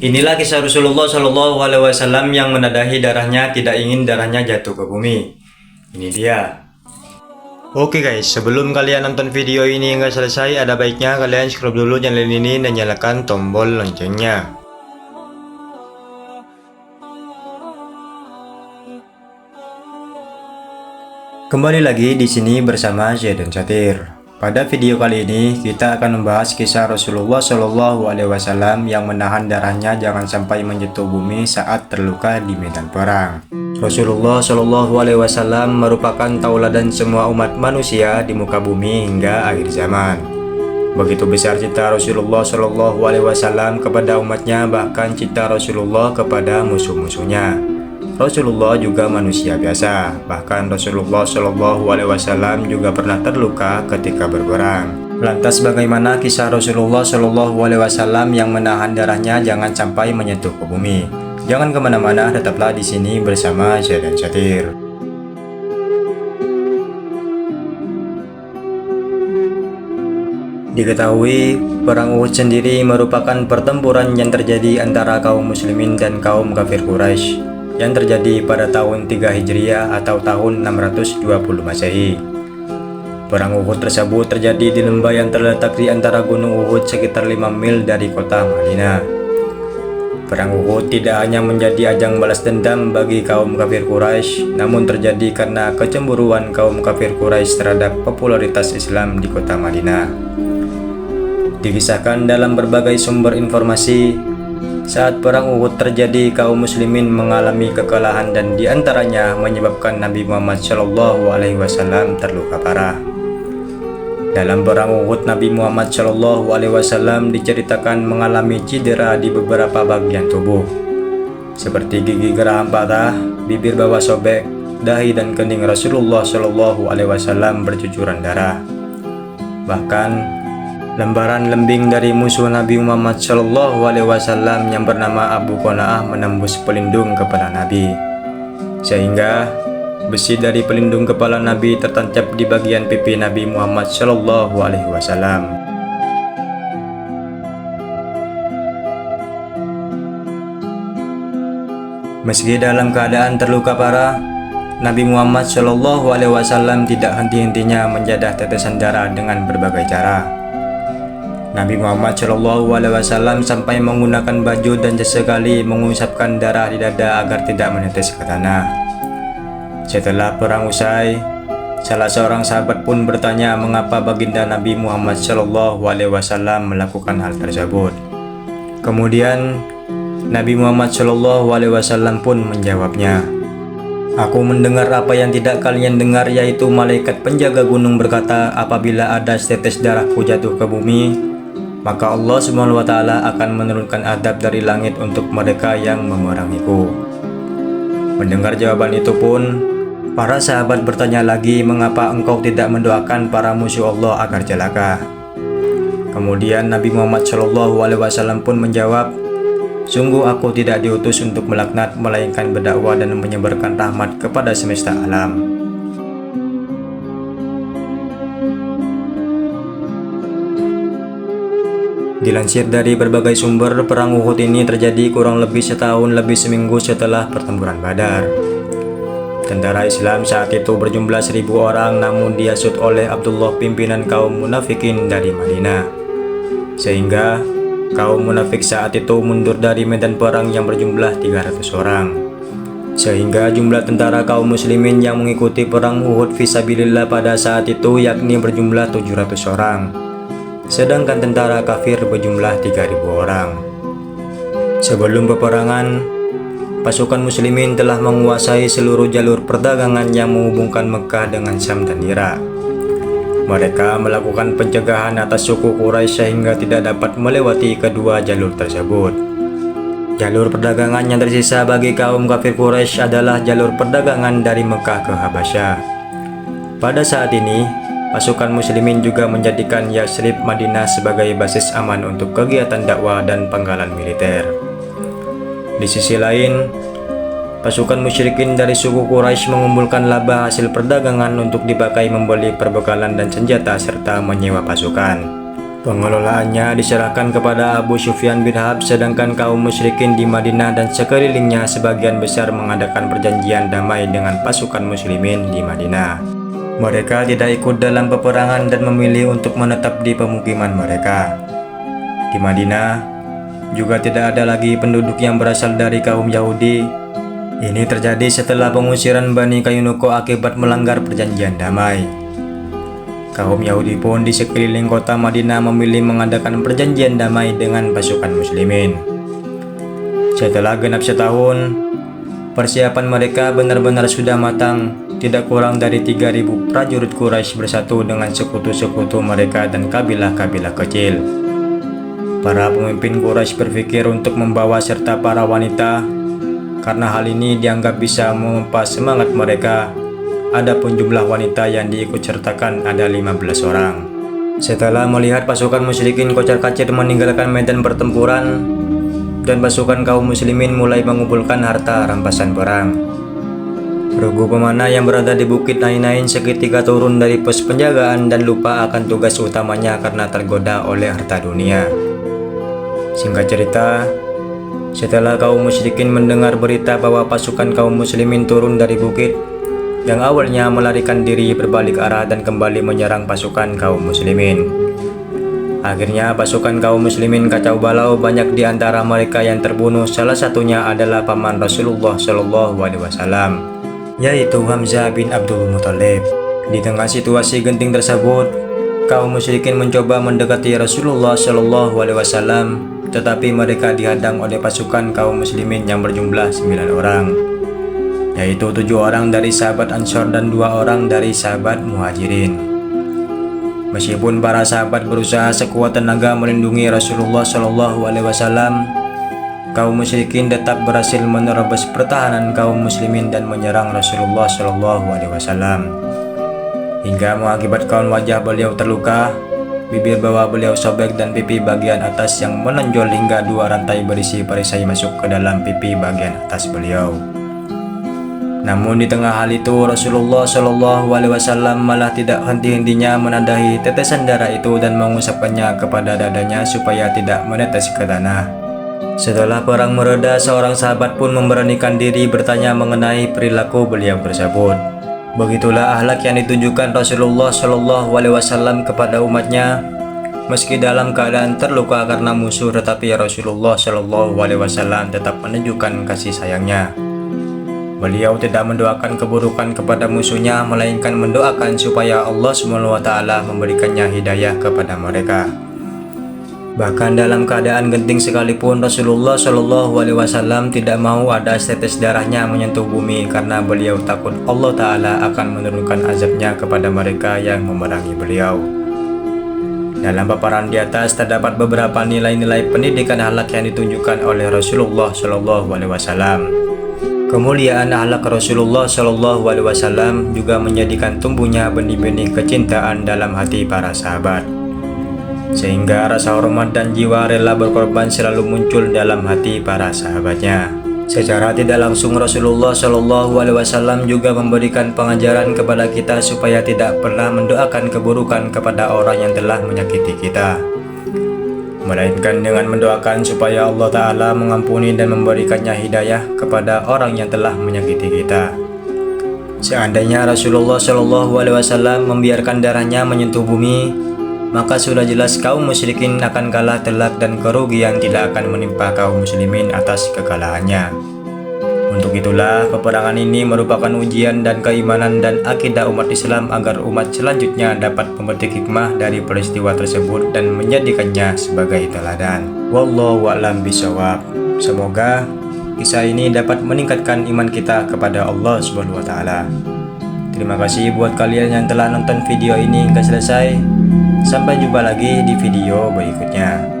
Inilah kisah Rasulullah Shallallahu Alaihi Wasallam yang menadahi darahnya, tidak ingin darahnya jatuh ke bumi. Ini dia. Oke guys, sebelum kalian nonton video ini hingga selesai, ada baiknya kalian subscribe dulu channel ini dan nyalakan tombol loncengnya. Kembali lagi di sini bersama Zaidun Satir. Pada video kali ini kita akan membahas kisah Rasulullah Shallallahu Alaihi Wasallam yang menahan darahnya jangan sampai menyentuh bumi saat terluka di medan perang. Rasulullah Shallallahu Alaihi Wasallam merupakan tauladan semua umat manusia di muka bumi hingga akhir zaman. Begitu besar cinta Rasulullah Shallallahu Alaihi Wasallam kepada umatnya, bahkan cinta Rasulullah kepada musuh-musuhnya. Rasulullah juga manusia biasa, bahkan Rasulullah Shallallahu Alaihi Wasallam juga pernah terluka ketika berperang. Lantas bagaimana kisah Rasulullah Shallallahu Alaihi Wasallam yang menahan darahnya jangan sampai menyentuh ke bumi? Jangan kemana-mana, tetaplah di sini bersama Zaidun Satir. Diketahui, perang Uhud sendiri merupakan pertempuran yang terjadi antara kaum muslimin dan kaum kafir Quraisy yang terjadi pada tahun 3 Hijriah atau tahun 620 Masehi. Perang Uhud tersebut terjadi di lembah yang terletak di antara Gunung Uhud sekitar 5 mil dari kota Madinah. Perang Uhud tidak hanya menjadi ajang balas dendam bagi kaum kafir Quraisy, namun terjadi karena kecemburuan kaum kafir Quraisy terhadap popularitas Islam di kota Madinah. Dikisahkan dalam berbagai sumber informasi, saat perang Uhud terjadi, kaum muslimin mengalami kekalahan dan diantaranya menyebabkan Nabi Muhammad Shallallahu Alaihi Wasallam terluka parah. Dalam perang Uhud, Nabi Muhammad Shallallahu Alaihi Wasallam diceritakan mengalami cedera di beberapa bagian tubuh, seperti gigi geraham patah, bibir bawah sobek, dahi dan kening Rasulullah Shallallahu Alaihi Wasallam bercucuran darah. Bahkan lembaran lembing dari musuh Nabi Muhammad Shallallahu Alaihi Wasallam yang bernama Abu Quna'ah menembus pelindung kepala Nabi, sehingga besi dari pelindung kepala Nabi tertancap di bagian pipi Nabi Muhammad Shallallahu Alaihi Wasallam. Meski dalam keadaan terluka parah, Nabi Muhammad Shallallahu Alaihi Wasallam tidak henti-hentinya menjadah tetesan darah dengan berbagai cara. Nabi Muhammad Shallallahu Alaihi Wasallam sampai menggunakan baju dan sesekali mengusapkan darah di dada agar tidak menetes ke tanah. Setelah perang usai, salah seorang sahabat pun bertanya mengapa baginda Nabi Muhammad Shallallahu Alaihi Wasallam melakukan hal tersebut. Kemudian Nabi Muhammad Shallallahu Alaihi Wasallam pun menjawabnya, "Aku mendengar apa yang tidak kalian dengar, yaitu malaikat penjaga gunung berkata, apabila ada setetes darahku jatuh ke bumi, maka Allah Subhanahu wa Ta'ala akan menurunkan adab dari langit untuk mereka yang memerangiku." Mendengar jawaban itu pun, para sahabat bertanya lagi, mengapa engkau tidak mendoakan para musuh Allah agar celaka? Kemudian Nabi Muhammad Shallallahu Alaihi Wasallam pun menjawab, "Sungguh aku tidak diutus untuk melaknat, melainkan berdakwah dan menyebarkan rahmat kepada semesta alam." Dilansir dari berbagai sumber, perang Uhud ini terjadi kurang lebih setahun lebih seminggu setelah pertempuran Badar. Tentara Islam saat itu berjumlah 1.000 orang, namun dihasut oleh Abdullah, pimpinan kaum munafikin dari Madinah, sehingga kaum munafik saat itu mundur dari medan perang yang berjumlah 300 orang. Sehingga jumlah tentara kaum muslimin yang mengikuti perang Uhud fisabilillah pada saat itu yakni berjumlah 700 orang. Sedangkan tentara kafir berjumlah 3.000 orang. Sebelum peperangan, pasukan muslimin telah menguasai seluruh jalur perdagangan yang menghubungkan Mekah dengan Syam dan Irak. Mereka melakukan pencegahan atas suku Quraisy sehingga tidak dapat melewati kedua jalur tersebut. Jalur perdagangan yang tersisa bagi kaum kafir Quraisy adalah jalur perdagangan dari Mekah ke Habasyah. Pada saat ini, pasukan muslimin juga menjadikan Yasrib Madinah sebagai basis aman untuk kegiatan dakwah dan pangkalan militer. Di sisi lain, pasukan musyrikin dari suku Quraisy mengumpulkan laba hasil perdagangan untuk dipakai membeli perbekalan dan senjata serta menyewa pasukan. Pengelolaannya diserahkan kepada Abu Sufyan bin Harb, sedangkan kaum musyrikin di Madinah dan sekelilingnya sebagian besar mengadakan perjanjian damai dengan pasukan muslimin di Madinah. Mereka tidak ikut dalam peperangan dan memilih untuk menetap di pemukiman mereka. Di Madinah juga tidak ada lagi penduduk yang berasal dari kaum Yahudi. Ini terjadi setelah pengusiran Bani Qaynuqa akibat melanggar perjanjian damai. Kaum Yahudi pun di sekeliling kota Madinah memilih mengadakan perjanjian damai dengan pasukan muslimin. Setelah genap setahun, persiapan mereka benar-benar sudah matang. Tidak kurang dari 3.000 prajurit Quraisy bersatu dengan sekutu-sekutu mereka dan kabilah-kabilah kecil. Para pemimpin Quraisy berpikir untuk membawa serta para wanita, karena hal ini dianggap bisa memompa semangat mereka. Adapun jumlah wanita yang diikut sertakan ada 15 orang. Setelah melihat pasukan musyrikin kocar-kacir meninggalkan medan pertempuran dan pasukan kaum muslimin mulai mengumpulkan harta rampasan perang, regu pemanah yang berada di Bukit Nain-Nain seketika turun dari pos penjagaan dan lupa akan tugas utamanya karena tergoda oleh harta dunia. Singkat cerita, setelah kaum musyrikin mendengar berita bahwa pasukan kaum muslimin turun dari bukit, yang awalnya melarikan diri berbalik arah dan kembali menyerang pasukan kaum muslimin. Akhirnya pasukan kaum muslimin kacau balau, banyak di antara mereka yang terbunuh. Salah satunya adalah paman Rasulullah Shallallahu Alaihi Wasallam, yaitu Hamzah bin Abdul Muthalib. Di tengah situasi genting tersebut, kaum musyrikin mencoba mendekati Rasulullah Shallallahu Alaihi Wasallam, tetapi mereka dihadang oleh pasukan kaum muslimin yang berjumlah 9 orang. Yaitu 7 orang dari sahabat Ansor dan 2 orang dari sahabat Muhajirin. Meskipun para sahabat berusaha sekuat tenaga melindungi Rasulullah Shallallahu Alaihi Wasallam, kaum musyrikin tetap berhasil menerobos pertahanan kaum muslimin dan menyerang Rasulullah Shallallahu Alaihi Wasallam, hingga mengakibatkan wajah beliau terluka, bibir bawah beliau sobek dan pipi bagian atas yang menonjol hingga 2 rantai berisi perisai masuk ke dalam pipi bagian atas beliau. Namun di tengah hal itu, Rasulullah Shallallahu Alaihi Wasallam malah tidak henti-hentinya menadahi tetesan darah itu dan mengusapkannya kepada dadanya supaya tidak menetes ke tanah. Setelah perang mereda, seorang sahabat pun memberanikan diri bertanya mengenai perilaku beliau tersebut. Begitulah akhlak yang ditunjukkan Rasulullah Shallallahu Alaihi Wasallam kepada umatnya. Meski dalam keadaan terluka karena musuh, tetapi Rasulullah Shallallahu Alaihi Wasallam tetap menunjukkan kasih sayangnya. Beliau tidak mendoakan keburukan kepada musuhnya, melainkan mendoakan supaya Allah SWT memberikannya hidayah kepada mereka. Bahkan dalam keadaan genting sekalipun, Rasulullah Shallallahu Alaihi Wasallam tidak mau ada setetes darahnya menyentuh bumi karena beliau takut Allah Ta'ala akan menurunkan azabnya kepada mereka yang memerangi beliau. Dalam paparan di atas terdapat beberapa nilai-nilai pendidikan akhlak yang ditunjukkan oleh Rasulullah Shallallahu Alaihi Wasallam. Kemuliaan akhlak Rasulullah Shallallahu Alaihi Wasallam juga menjadikan tumbuhnya benih-benih kecintaan dalam hati para sahabat, sehingga rasa hormat dan jiwa rela berkorban selalu muncul dalam hati para sahabatnya. Secara tidak langsung Rasulullah Shallallahu Alaihi Wasallam juga memberikan pengajaran kepada kita supaya tidak pernah mendoakan keburukan kepada orang yang telah menyakiti kita, melainkan dengan mendoakan supaya Allah Ta'ala mengampuni dan memberikannya hidayah kepada orang yang telah menyakiti kita. Seandainya Rasulullah Shallallahu Alaihi Wasallam membiarkan darahnya menyentuh bumi, maka sudah jelas kaum musyrikin akan kalah telak dan kerugian tidak akan menimpa kaum muslimin atas kekalahannya. Untuk itulah peperangan ini merupakan ujian dan keimanan dan akidah umat Islam agar umat selanjutnya dapat memetik hikmah dari peristiwa tersebut dan menjadikannya sebagai teladan. Wallahu a'lam bishawab. Semoga kisah ini dapat meningkatkan iman kita kepada Allah Subhanahu wa Ta'ala. Terima kasih buat kalian yang telah nonton video ini hingga selesai. Sampai jumpa lagi di video berikutnya.